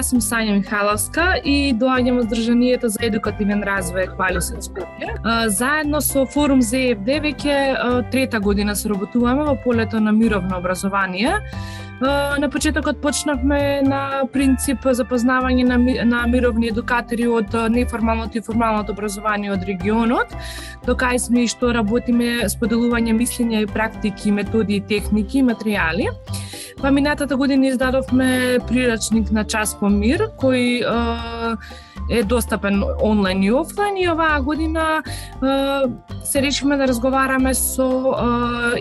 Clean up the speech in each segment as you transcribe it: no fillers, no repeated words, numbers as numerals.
Јас сум Сања Михайловска и доаѓам од Здруженијето за едукативен развој Еквалис од Скопје. Заедно со Форум ЗЕФД веќе трета година соработуваме во полето на мировно образование. На почетокот почнавме на принцип запознавање на мировни едукатори од неформалното и формалното образование од регионот, докај сме и што работиме споделување мислења и практики, методи, техники и материјали. Па минатата година издадовме прирачник на Час по мир, кој е достапен онлайн и офлайн, и оваа година се решивме да разговараме со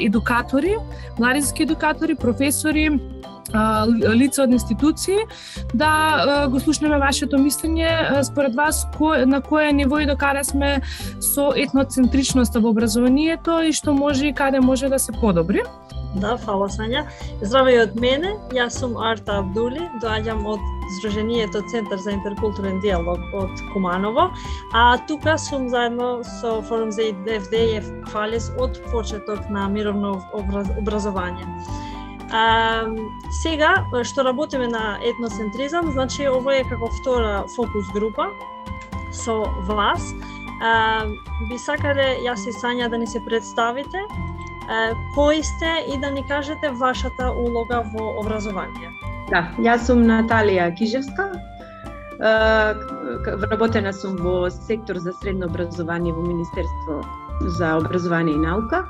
едукатори, младински едукатори, професори, лица од институции, да го слушнеме вашето мислење според вас на кое ниво и докаде сме со етноцентричноста во образованието и што може и каде може да се подобри. Да, фала Сања. Здраве и од мене, јас сум Арта Абдули, доаѓам од Здруженијето Центар за интеркултурен диалог од Куманово, а тука сум заедно со Форум ЗЕФД и Еквалис од почеток на мировно образование. Сега, што работиме на етноцентризам, значи ова е како втора фокус група со вас. Би сакале јас и Сања да ни се представите, кои сте и да ни кажете вашата улога во образование. Да, јас сум Наталија Кижевска. Работена сум во сектор за средно образование во Министерство за образование и наука.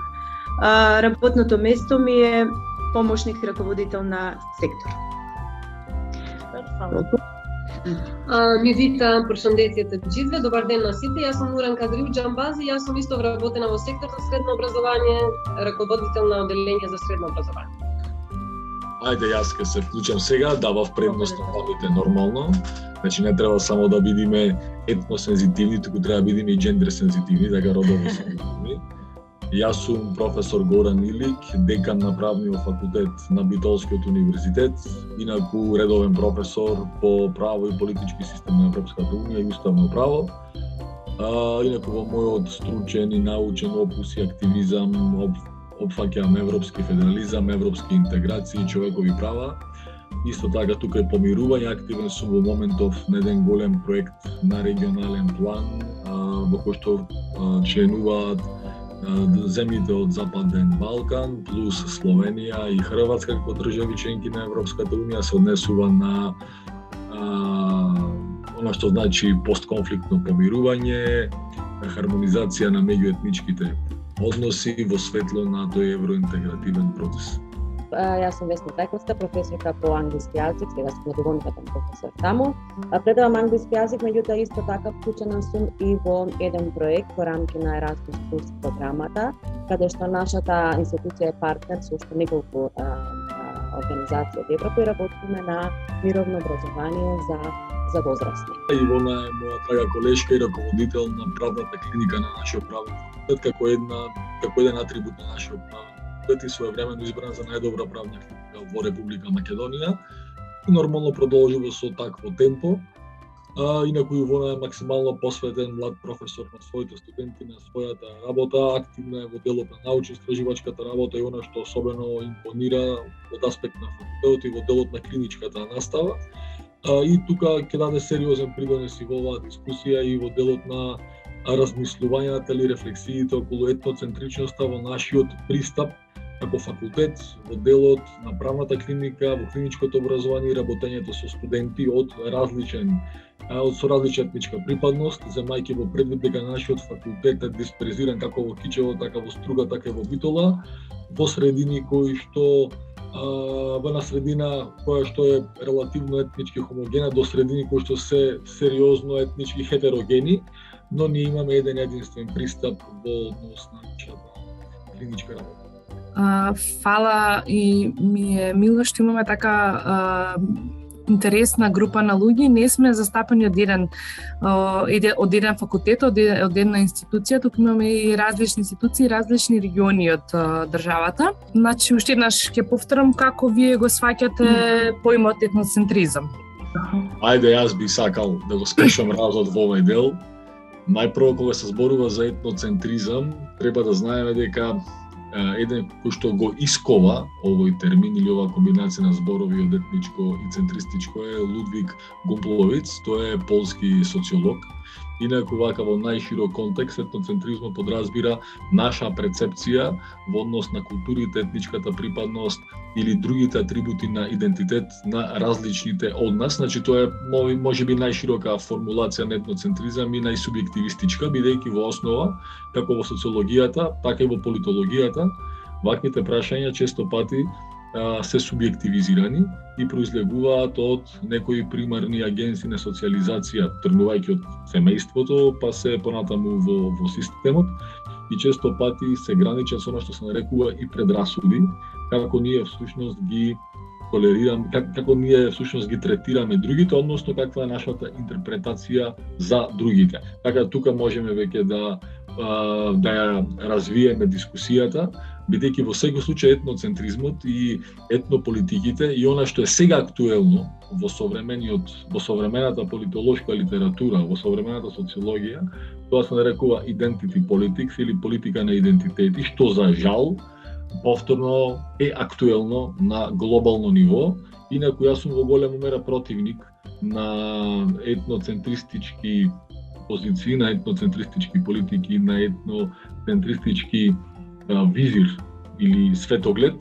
Работното место ми е помошник раководител на сектор. Ми витам Прошандецията Джизве, добар ден на сите. Јас сум Нуран Кадриу Џамбази, јас сум исто вработена во сектор за средно образование, раководител на оделение за средно образование. Ајде, јас ке се вклучам сега, давав предност на младите нормално. Значи не треба само да бидиме етносензитивни, туку треба да бидиме и джендер сензитивни, така родово сензитивни. Јас сум професор Горан Илик, декан на правниот факултет на Битолскиот универзитет, инаку редовен професор по право и политички систем на Европската унија и уставно право. Инаку во мојот стручен и научен опус и активизам опфаќам европски федерализам, европски интеграции и човекови права. Исто така тука е помирување, активен сум во моментов на еден голем проект на регионален план, во кој што членуваат земјите од Западен Балкан плюс Словенија и Хрватска како држави членки на Европската унија се однесува на она што значи постконфликтно помирување, хармонизација на меѓуетничките односи во светло на тој евроинтегративен процес. Јас сум Весна Тајковска, професорка по англиски јазик, сега сум недоволникатен професор таму. Предавам англиски јазик, меѓутоа исто така вклучена сум и во еден проект во рамки на Erasmus Plus програмата, каде што нашата институција е партнер со уште неколку организации од Европа и работиме на мировно образование за возрастни. Ивона е моја драга колешка и раководител на правната клиника на нашиот правен факултет, како еден атрибут на нашиот правен и своевремено избрана за најдобра правна клиника во Република Македонија и нормално продолжува со такво темпо. Инаку Ивона е максимално посветен млад професор на своите студенти, на својата работа, активна е во делот на научно-истражувачката работа и она што особено импонира од аспект на факултетот и во делот на клиничката настава. И тука ќе даде сериозен придонес и во оваа дискусија и во делот на размислувањата или рефлексиите околу етноцентричноста во нашиот пристап како факултет, во делот на правната клиника, во клиничкото образование и работењето со студенти од со различна етничка припадност, земајќи во предвид дека нашиот факултет е дисперзиран како во Кичево, така во Струга, така и во Битола, во средини кои што во една средина која што е релативно етнички хомогена до средини кои што се сериозно етнички хетерогени, но ние имаме еден единствен пристап во однос на нашата клиничка работа. Фала и ми е мило што имаме така интересна група на луѓе. Не сме застапени од еден факултет, од една институција, туку имаме и различни институции, различни региони од државата. Значи, уште еднаш ќе повторам како вие го сваќате поимот етноцентризам. Ајде, јас би сакал да го скажам разот во овој дел. Најпрво, кога се зборува за етноцентризам, треба да знаеме дека еден кој што го искова овој термин или оваа комбинација на зборови од етничко и центристичко е Лудвиг Гумпловиц, тој е полски социолог. Инаку вака во најширок контекст етноцентризмот подразбира наша перцепција во однос на културите, етничката припадност или другите атрибути на идентитет на различните од нас. Значи тоа е можеби најширока формулација на етноцентризам и најсубјективистичка, бидејќи во основа, како во социологијата, така и во политологијата, ваквите прашања често пати се субјективизирани и произлегуваат од некои примарни агенции на социализација, тргнувајќи од семејството, па се понатаму во системот, и често пати се граничат со она што се нарекува и предрасуди, како ние всушност ги толерираме, како ние всушност ги третираме другите, односно каква е нашата интерпретација за другите. Така тука можеме веќе да ја развиеме дискусијата, бидејќи во секој случај етноцентризмот и етнополитиките и она што е сега актуелно во современата политолошка литература, во современата социологија, тоа се нарекува identity politics или политика на идентитети, што за жал повторно е актуелно на глобално ниво. Инаку јас сум во голема мера противник на етноцентристички позиции, на етноцентристички политики, на етноцентристички визир или светоглед,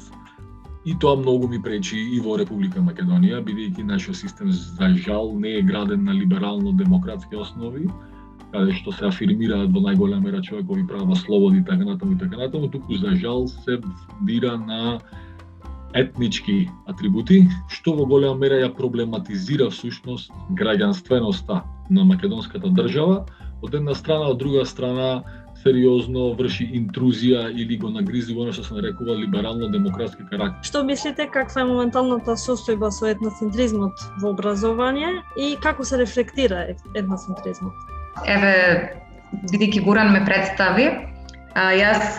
и тоа многу ми пречи и во Република Македонија, бидејќи нашиот систем за жал не е граден на либерално-демократски основи, каде што се афирмираат во најголема мера човекови права, слободи и така натаму, туку за жал се бира на етнички атрибути, што во голема мера ја проблематизира всушност граѓанственоста на македонската држава, од една страна, од друга страна сериозно врши интрузија или го нагризи во нешто што се нарекува либерално-демократски карактер. Што мислите, каква е моменталната состојба со етноцентризмот во образование и како се рефлектира етноцентризмот? Еве, бидејќи Горан ме представи, јас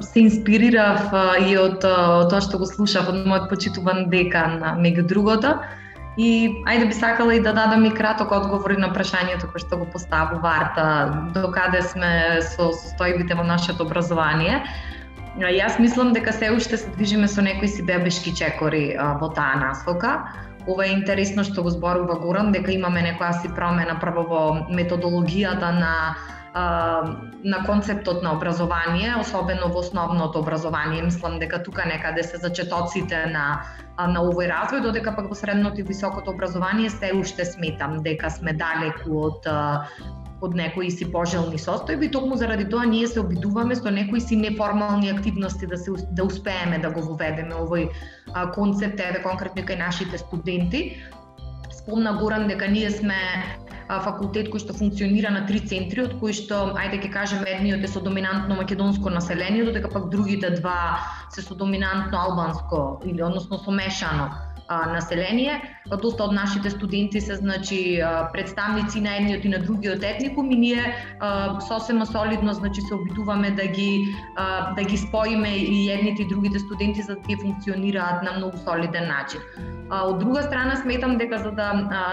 се инспирирав и од тоа што го слушав од мојот почитуван декан, меѓу другото, и ајде би сакала и да дадам и краток одговор на прашањето кој што го поставува Арта, докаде сме со состојбите во нашето образование. Јас мислам дека се уште се движиме со некои си бебешки чекори во таа насока. Ова е интересно што го зборува Горан, дека имаме некоја си промена прво во методологијата на концептот на образование, особено во основното образование. Мислам дека тука некаде се зачетоците на овој развој, додека пак во средното и високото образование се уште сметам дека сме далеку од некои си пожелни состојби. Токму заради тоа ние се обидуваме со некои си неформални активности да успееме да го воведеме овој концепт, еве конкретно кај нашите студенти. Спомна Горан дека ние сме факултет кој што функционира на 3 центри, од кои што, ајде ќе кажеме, едниот е со доминантно македонско население, додека пак другите два се со доминантно албанско или односно со мешано население. Доста од нашите студенти се представници на едниот и на другиот етникум и ние сосема солидно се обидуваме да ги споиме и едните и другите студенти за да тие функционираат на многу солиден начин. Од друга страна сметам дека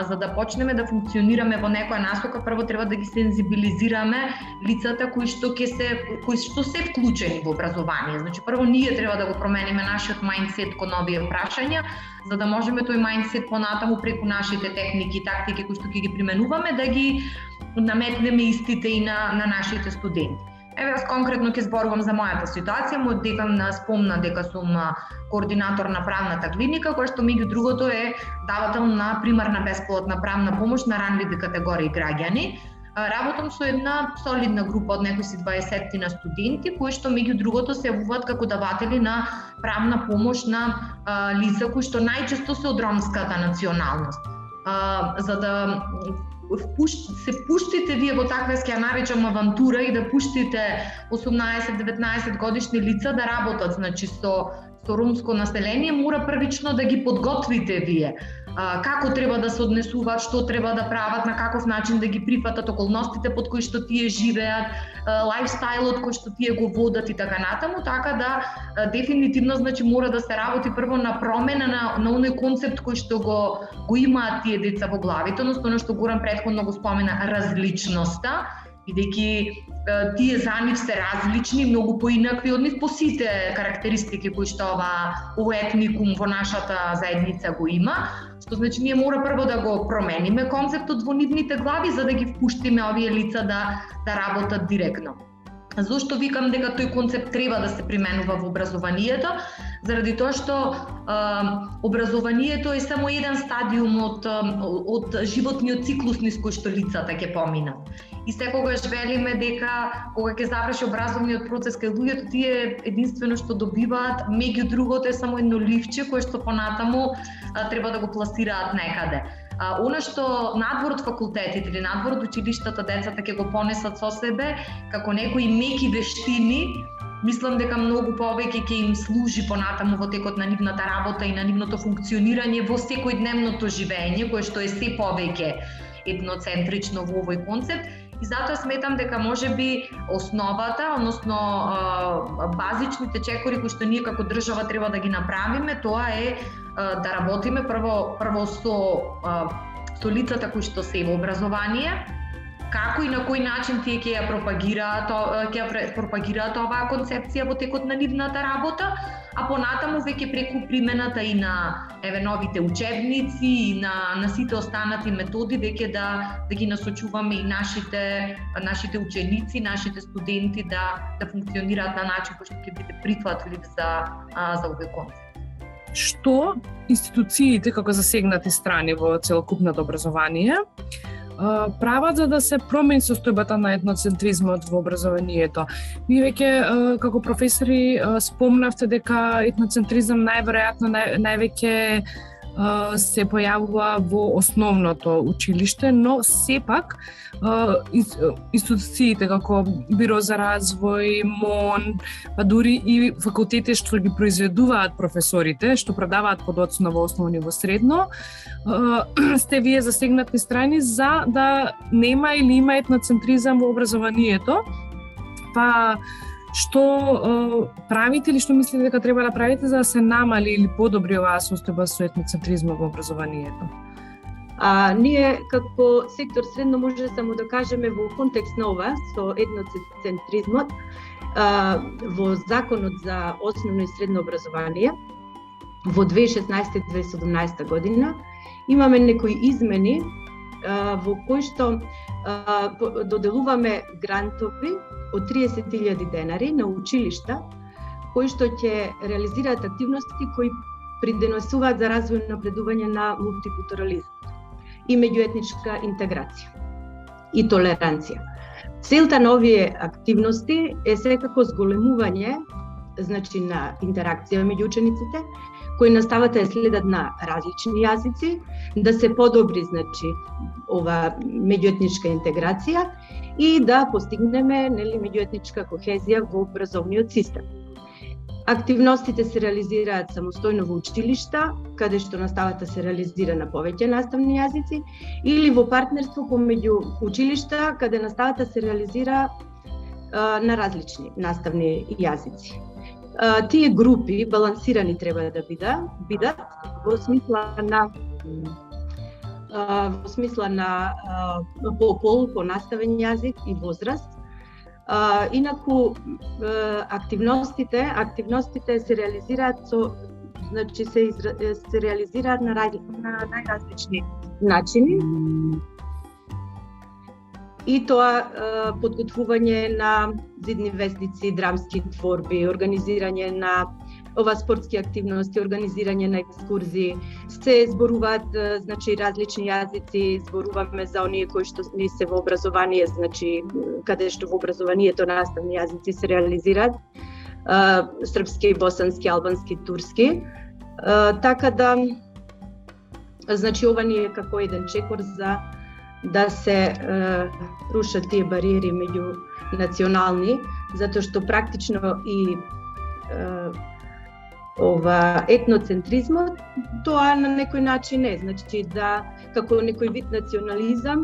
за да почнеме да функционираме во некоја насока, прво треба да ги сензибилизираме лицата кои што се вклучени во образование. Значи прво ние треба да го промениме нашиот мајндсет кон овие прашања, за да можеме тој мајндсет понатаму преку нашите техники и тактики кои што ќе ги применуваме да ги наметнеме истите и на нашите студенти. Еве, јас конкретно ќе зборувам за мојата ситуација. Мојот декан спомна дека сум координатор на правната клиника, која што меѓу другото е давател на примарна бесплатна правна помош на ранливи категории граѓани. Работам со една солидна група од некои си 20 на студенти, кои што меѓу другото се јавуваат како даватели на правна помош на лица кои што најчесто се од ромската националност. За да се пуштите вие во таква, ќе наречам, авантура и да пуштите 18-19 годишни лица да работат, значи со ромско население, мора првично да ги подготвите вие. Како треба да се однесуваат, што треба да прават, на каков начин да ги прифатат околностите под кои што тие живеат, лајфстајлот кој што тие го водат и така натаму, така да дефинитивно значи мора да се работи прво на промена на оној концепт кој што го имаат тие деца во главите, односно што Горан претходно го спомена, различноста бидејќи тие за нив се различни, многу поинакви од нив по сите карактеристики кои што овој етникум во нашата заедница го има, што значи ние мора прво да го промениме концептот во нивните глави за да ги впуштиме овие лица да работат директно. Зошто викам дека тој концепт треба да се применува во образованието? Заради тоа што образованието е само еден стадиум од животниот циклус низ кој што лицата ќе поминат. И секогаш велиме дека кога ќе заврши образовниот процес кај луѓето, тие единствено што добиваат, меѓу другото е само едно ливче кое што понатаму треба да го пласираат некаде. Она што надвор од факултетите или надвор од училиштата децата ќе го понесат со себе како некои меки вештини, мислам дека многу повеќе ќе им служи понатаму во текот на нивната работа и на нивното функционирање во секојдневното живење, кое што е се повеќе етноцентрично во овој концепт. И затоа сметам дека можеби основата, односно базичните чекори кои што ние како држава треба да ги направиме, тоа е да работиме прво со лицата кои што се во образование, како и на кој начин тие ќе ја пропагираат оваа концепција во текот на нивната работа, а понатаму веќе преку примената и на новите учебници и на сите останати методи веќе да ги насочуваме и нашите ученици, нашите студенти да функционираат на начин кој што ќе биде прифатлив за овој концепт. Што институциите како засегнати страни во целокупното образование прават за да се промени состојбата на етноцентризмот во образованието? Вие веќе како професори спомнавте дека етноцентризам најверојатно највеќе се појавува во основното училиште, но сепак институциите како Биро за развој, МОН, па дури и факултетите што ги произведуваат професорите, што продаваат подоцна во основно и во средно, сте вие засегнати страни за да нема или има етноцентризам во образованието. Па што правите или што мислите дека треба да правите за да се намали или подобри оваа состојба со етноцентризма во образованието? Ние како сектор средно може само да кажеме во контекст на ова со етноцентризмот во Законот за основно и средно образование во 2016-2017 година имаме некои измени во кои што доделуваме грантови од 30.000 денари на училишта кои што ќе реализираат активности кои придонесуваат за развој и напредување на мултикултурализм и меѓуетничка интеграција и толеранција. Целта на овие активности е секако зголемување, значи на интеракција меѓу учениците, кои наставата следат на различни јазици, да се подобри, значи, ова меѓуетничка интеграција и да постигнеме меѓуетничка кохезија во образовниот систем. Активностите се реализираат самостојно во училишта, каде што наставата се реализира на повеќе наставни јазици, или во партнерство помеѓу училишта, каде наставата се реализира на различни наставни јазици. Тие групи балансирани треба да бидат во смисла на пол, по наставен јазик и возраст. Инаку активностите се реализираат значи се реализираат на најразлични начини. И тоа подготвување на зидни вестници, драмски творби, организирање на спортски активности, организирање на екскурзии, се зборуваат значи различни јазици, зборуваме за оние кои што не се во образование, значи каде што во образованието наставни јазици се реализираат, српски, босански, албански, турски. Така да значи ова ни е како еден чекор за да се рушат тие бариери меѓу национални, затоа што практично и ова етноцентризмот тоа на некој начин е, значи да како некој вид национализам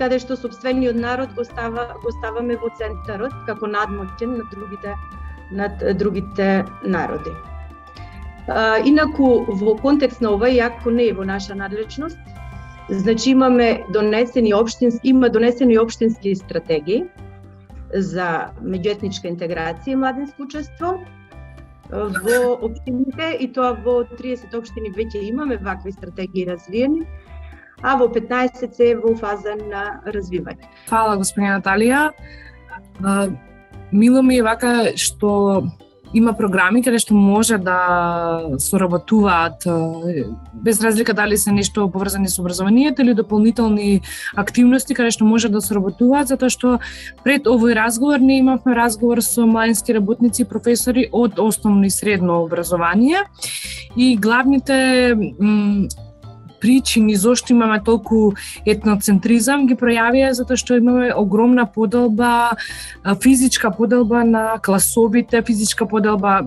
каде што сопствениот народ го ставаме во центарот како надмоќен над другите народи. Инаку во контекст на ова, иако не е во наша надлежност, Значи има донесени општински стратегии за меѓуетничка интеграција и младинско учество во општините, и тоа во 30 општини веќе имаме вакви стратегии развиени, а во 15 се во фаза на развивање. Фала, господина Наталија. Мило ми е вака што има програми каде што може да соработуваат без разлика дали се нешто поврзани со образованието или дополнителни активности каде што може да соработуваат, затоа што пред овој разговор ние имавме разговор со младински работници и професори од основно и средно образование и главните причини зошто имаме толку етноцентризам ги пројавија затоа што имаме огромна поделба, физичка поделба на класовите, физичка поделба,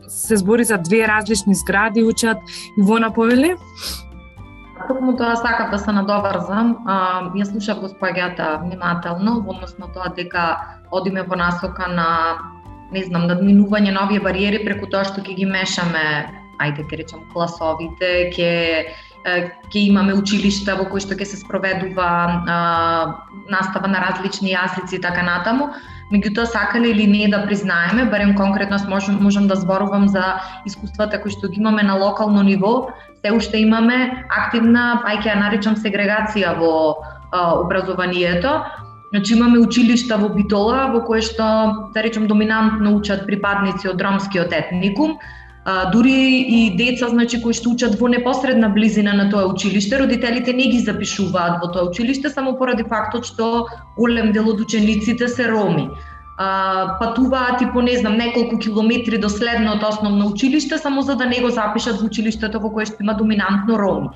се збори за две различни згради, учат Ивона повели. Токму тоа сакав да се надоврзам. Ја слушав госпоѓата внимателно во однос на тоа дека одиме во насока на, не знам, надминување на овие бариери преку тоа што ќе ги мешаме, ајде ќе речем, класовите, ќе имаме училишта во кои што ќе се спроведува настава на различни јазици и така натаму. Меѓутоа, сакале или не да признаеме, барем конкретно можам да зборувам за искуствата кои што ги имаме на локално ниво, се уште имаме активна, ќе ја наричам, сегрегација во образованието. Значи имаме училишта во Битола во кое што, да речем, доминантно учат припадници од ромскиот етникум. Дури и деца, значи, кои што учат во непосредна близина на тоа училиште, родителите не ги запишуваат во тоа училиште само поради фактот што голем дел од учениците се роми. Патуваат и по, не знам, неколку километри до следното основно училиште само за да не го запишат во училиштето во кое што има доминантно роми.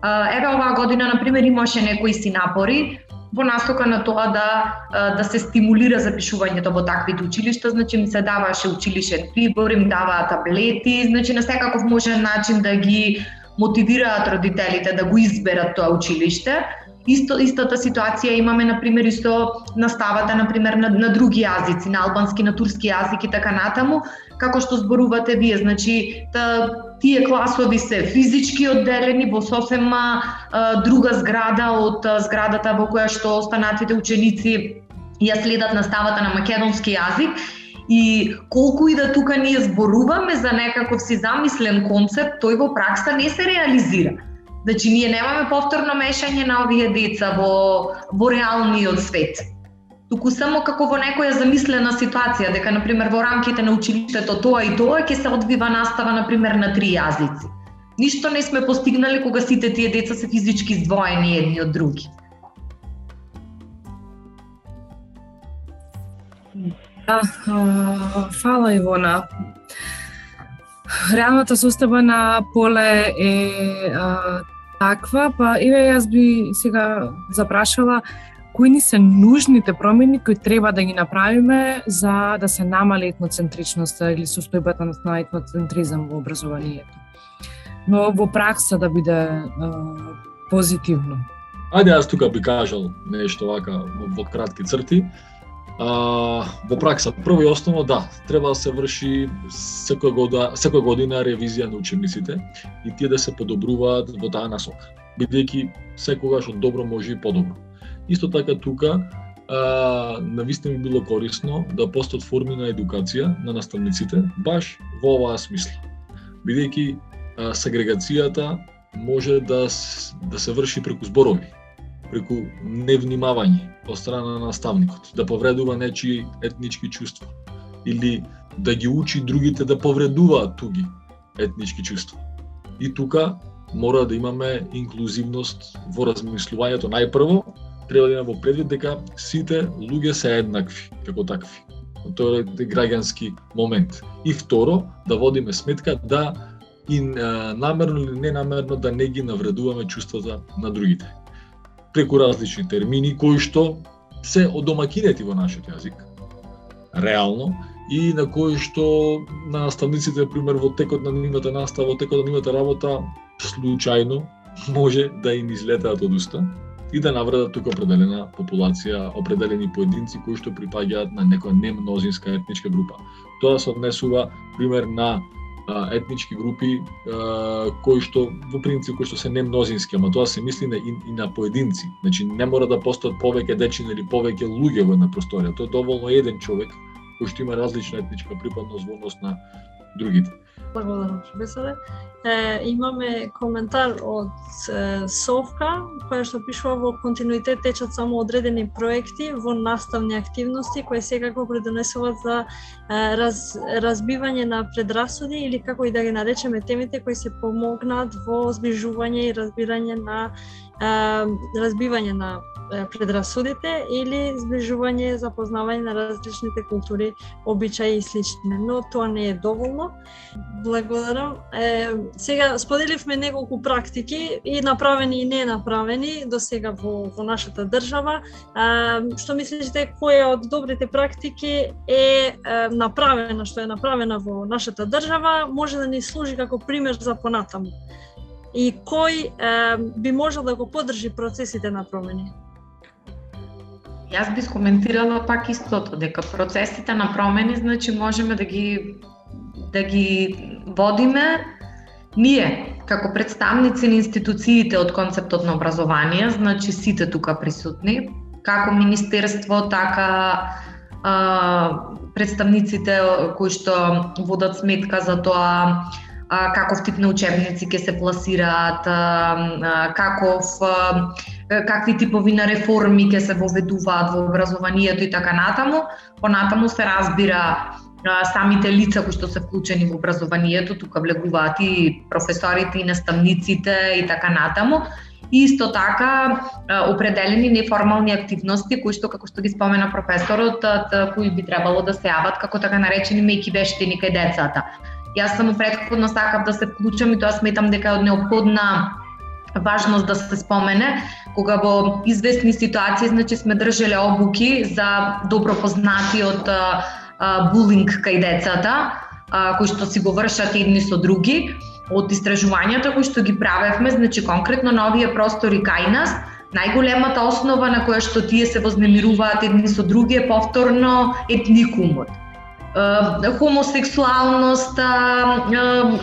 Еве оваа година, например, имаше некои си напори во насока на тоа да се стимулира запишувањето во таквите училишта, значи им се даваше училишен прибор, им даваа таблети, значи на секаков можен начин да ги мотивираат родителите да го изберат тоа училиште. Истата ситуација имаме, например, и со наставата, например, на други јазици, на албански, на турски јазик и така натаму, како што зборувате вие, значи тие класови се физички одделени во сосема друга зграда од зградата во која што останатите ученици ја следат наставата на македонски јазик. И колку и да тука ние зборуваме за некаков си замислен концепт, тој во пракса не се реализира. Значи, ние немаме повторно мешање на овие деца во реалниот свет. Туку само како во некоја замислена ситуација, дека, например, во рамките на училиштето тоа и тоа ќе се одвива настава, например, на 3 јазици. Ништо не сме постигнали кога сите тие деца се физички издвоени едни од други. Фала, Ивона. Реалната состојба на поле е таква, па еве јас би сега запрашала кои ни се нужните промени кои треба да ги направиме за да се намали етноцентричноста или состојбата на етноцентризам во образованието. Но во пракса да биде позитивно. Ајде јас тука би кажал нешто вака во кратки црти. Во пракса, прво и основно, да, треба да се врши секоја година ревизија на учебниците и тие да се подобруваат во таа насока, бидејќи секогаш од добро може и подобро. Исто така тука, навистина би било корисно да постојат форми на едукација на наставниците, баш во оваа смисла, бидејќи сегрегацијата може да се врши преку зборови, преку невнимавање од страна на наставникот, да повредува нечии етнички чувства или да ги учи другите да повредуваат туги етнички чувства. И тука мора да имаме инклузивност во размислувањето. Најпрво треба да имаме во предвид дека сите луѓе се еднакви како такви. Тоа е граѓански момент. И второ, да водиме сметка да и намерно или ненамерно да не ги навредуваме чувствата на другите преку различни термини кои што се одомакинети во нашиот јазик, реално, и на кои што на наставниците, например, во текот на нивната настава, во текот на нивната работа, случајно може да им излетаат од уста и да навредат тука определена популација, определени поединци кои што припаѓаат на некоја немнозинска етничка група. Тоа се однесува, пример, на етнички групи кои што во принцип кои што се не мнозински, ама тоа се мисли и на поединци. Значи не мора да постојат повеќе дечиња или повеќе луѓе во една просторија. Тоа е доволно еден човек кој што има различна етничка припадност во однос на другите. Благодарам, професоре. Имаме коментар од Совка, која што пишува во континуитет течат само одредени проекти во наставни активности кои секако придонесуваат за разбивање на предрасуди или како и да ги наречеме темите кои се помогнат во зближување и разбирање на разбивање на предрасудите или зближување, запознавање на различните култури, обичаи и слични. Но тоа не е доволно. Благодарам. Сега споделивме неколку практики и направени и не направени до сега во нашата држава. Што мислите која од добрите практики е направена, што е направена во нашата држава, може да ни служи како пример за понатаму? И кој би можел да го поддржи процесите на промени? Јас би коментирала пак истото, дека процесите на промени, значи можеме да ги водиме ние, како представници на институциите од концептот на образование, значи сите тука присутни, како министерство, така представниците кои што водат сметка за тоа каков тип на учебници ќе се пласираат, какви типови на реформи ќе се воведуваат во образованието и така натаму. Понатаму се разбира самите лица кои што се вклучени во образованието, тука влегуваат и професорите и наставниците и така натаму. И исто така определени неформални активности кои што, како што ги спомена професорот, кои би требало да се јават како така наречени меки вештини кај децата. Јас само претходно сакав да се вклучам и тоа сметам дека е од неопходна важност да се спомене, кога во известни ситуации значи сме држеле обуки за добро познатиот булинг кај децата, кои што си го вршат едни со други. Од истражувањата кои што ги правевме, значи конкретно на овие простори кај нас, најголемата основа на која што тие се вознемируваат едни со други е повторно етникумот. Хомосексуалноста,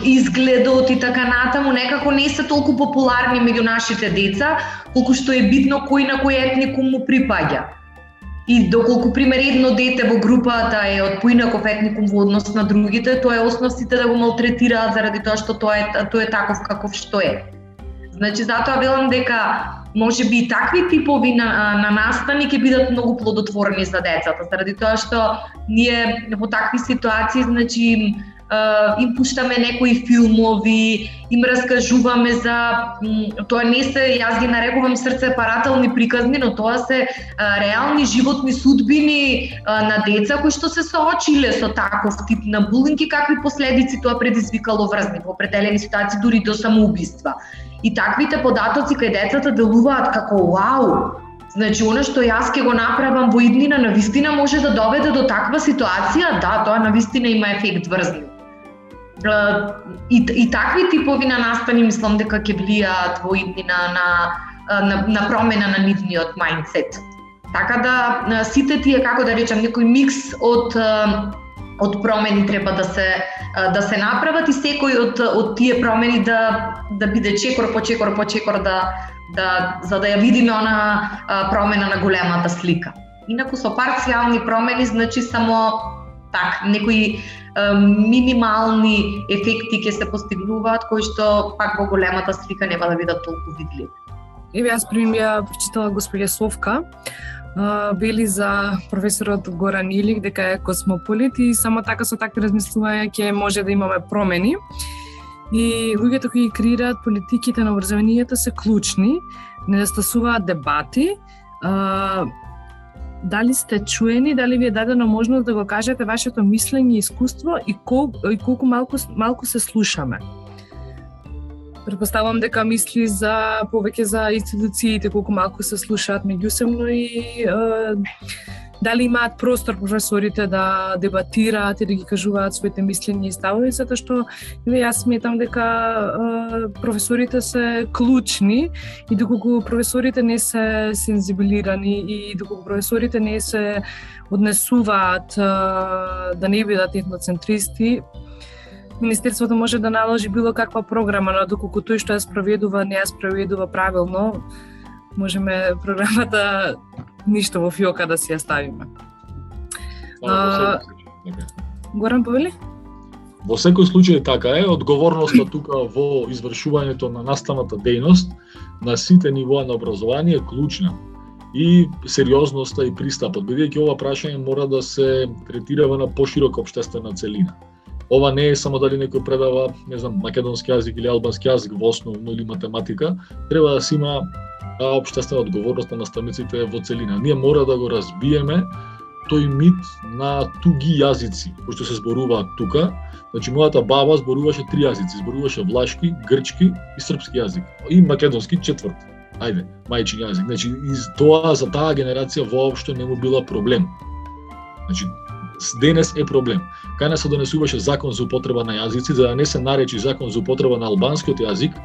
изгледот и така натаму некако не се толку популарни меѓу нашите деца, колку што е битно кој на кој етникум му припаѓа. И доколку пример едно дете во групата е од поинаков етникум во однос на другите, тоа е основ сите да го малтретираат заради тоа што тој е таков каков што е. Значи затоа велам дека можеби и такви типови на настани ќе бидат многу плодотворни за децата, заради тоа што ние во такви ситуации значи им пуштаме некои филмови, им раскажуваме за тоа не се, јас ги нарекувам срцепарателни приказни, но тоа се реални животни судбини на деца кои што се соочиле со таков тип на булинг и какви последици тоа предизвикало врз нив во определени ситуации, дури до самоубиства. И таквите податоци кај децата делуваат како вау. Значи, оно што јас ќе го направам во иднина навистина може да доведе до таква ситуација, да, тоа навистина има ефект врз нив. И такви типови на настани мислам дека ќе влијаат во иднина на промена на нивниот мајндсет. Така да сите тие, како да речам, некој микс од промени треба да се направат и секој од тие промени да биде чекор по чекор за да ја видиме она промена на големата слика. Инаку со парцијални промени значи само некои минимални ефекти ќе се постигнуваат кои што пак во големата слика нема да бидат толку видливи. Еве јас ја прочитала госпоѓа Совка, вели за професорот Горан Илик дека е космополит и само така со такви размислувања ќе може да имаме промени. И луѓето кои креираат политиките на образованието се клучни, недостасуваат дебати. Дали сте чуени, дали ви е дадена можност да го кажете вашето мислење и искуство и колку малку се слушаме? Предпоставам дека мисли повеќе за институциите, колку малку се слушаат меѓусебно и дали имаат простор професорите да дебатираат и да ги кажуваат своите мислења и ставови, затоа што јас сметам дека професорите се клучни и доколку професорите не се сензибилирани и доколку професорите не се однесуваат да не бидат етноцентристи, Министерството може да наложи било каква програма, но доколку тој што ја спроведува не ја спроведува правилно, можеме програмата ништо во фиока да си ја ставиме. Горан повели? Во секој случај така е, одговорноста тука во извршувањето на наставната дејност на сите нивоа на образование е клучна. И сериозноста и пристапот, бидејќи ова прашање мора да се третира на поширока општествена целина. Ова не е само дали некој предава, не знам, македонски јазик или албански јазик во основно или математика, треба да се има општествена одговорност на наставниците во целина. Ние мора да го разбиеме тој мит на туги јазици, кои што се зборуваат тука. Значи, мојата баба зборуваше 3 јазици, зборуваше влашки, грчки и српски јазик. И македонски четврт. Ајде, мајчин јазик. Значи, тоа за таа генерација воопшто не му била проблем. Значи, денес е проблем. Кај нас се донесуваше закон за употреба на јазици, за да не се наречи закон за употреба на албанскиот јазик,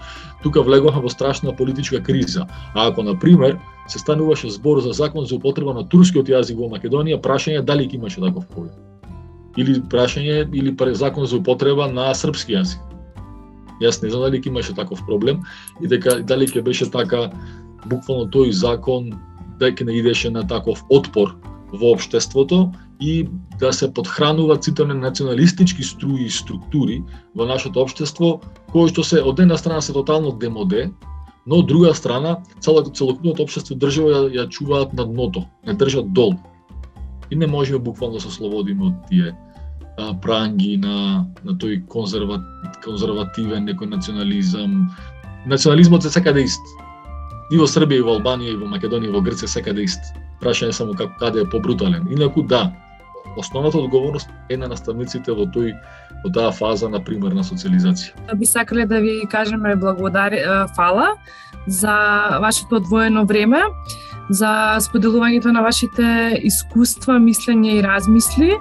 тука влегоха во страшна политичка криза. А ако, например, се стануваше збор за закон за употреба на турскиот јазик во Македонија, прашање дали ќе имаше таков проблем. Или прашање, или закон за употреба на српски јазик. Јас не знам дали ќе имаше таков проблем и дека дали ќе беше така буквално тој закон дека не идеше на таков отпор во општеството и да се подхрануваат сите националистички струи и структури во нашето општество, кои што се од една страна се тотално демоде, но од друга страна целокупното општество држава ја чуваат на дното, не држат долу. И не можеме буквално да се ослободиме од тие пранги на тој конзервативен некој национализам. Национализмот е секаде ист. И во Србија, и во Албанија, и во Македонија, и во Грција секаде ист. Прашање е само каде е побрутален. Инаку да, основната одговорност е на наставниците во таа фаза на примерна социализација. Би сакале да ви кажеме фала за вашето одвоено време, за споделувањето на вашите искуства, мислење и размисли.